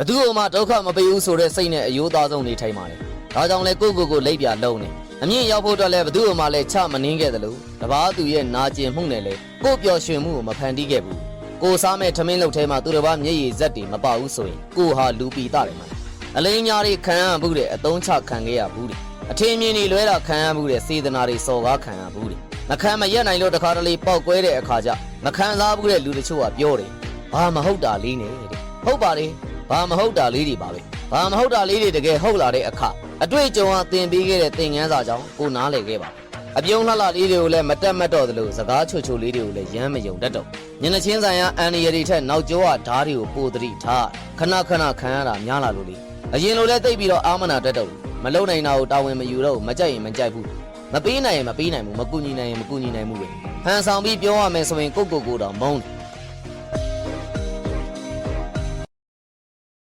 ဘသူ့မှာဒုက္ခမပေးဘူးဆိုတဲ့စိတ်နဲ့အယိုးသားဆုံးနေထိုင်ပါတယ်ဒါကြောင့်လဲကိုလိပ်ပြလုံးနေအမြင့်ရောက်ဖို့အတွက်လဲဘသူ့မှာလဲချမနှင်းခဲ့တယ်လို့တပားသူရဲ့နာကျင်မှုနဲ့လဲကိုပျော်ရွှင်မှုကိုမဖန်တီးခဲ့ဘူးကိုစားမဲ့ထမင်းလုပ်ထဲမှာသူတစ်ပါးမျက်ရည်ဇက်တွေမပဘူးဆိုရင်ကိုဟာလူပီတာတယ်မှာအလိမ်ညာတွေခံရမှုတဲ့အသုံးချခံခဲ့ရဘူးအထင်မြင်တွေလွဲတာခံရမှုတဲ့စေတနာတွေစော်ကားခံရဘူးမခံမရက်နိုင်လို့တခါတလေပောက်ကွဲတဲ့အခါကျမခံစားဘူးတဲ့လူတချို့ကပြောတယ်ဘာမဟုတ်တာလေးနဲ့တဲ့ဟုတ်ပါလေဘာမဟုတ်တာလေးတွေပါပဲဘာမဟုတ်တာလေးတွေတကယ်ဟုတ်လာတဲ့အခါအတွေ့အကြုံကသင်ပေးခဲ့တဲ့သင်ခန်းစာကြောင့်ကိုနားလည်ခဲ့ပါအပြုံးလှလှလေးတွေကိုလည်းမတက်မတ်တော့သလိုစကားချိုလေးတွေကိုလည်းရမ်းမယုံတတ်တော့ညနေချင်းဆိုင်ရာအန်ဒီရတွေထက်နောက်ကျောကဓားတွေကိုပိုသတိထားခဏခံရတာများလာလို့လေအရင်လိုလဲသိပ်ပြီးတော့အာမနာတတ်တော့မလုံနိုင်တာကိုတာဝန်မယူတော့မကြိုက်ရင်မကြိုက်ဘူးမပေးနိုင်ရင်မပေးနိုင်ဘူးမကူညီနိုင်ရင်မကူညီနိုင်ဘူးပဲဟန်ဆောင်ပြီးပြောရမယ်ဆိုရင်ကိုတော့မုန်း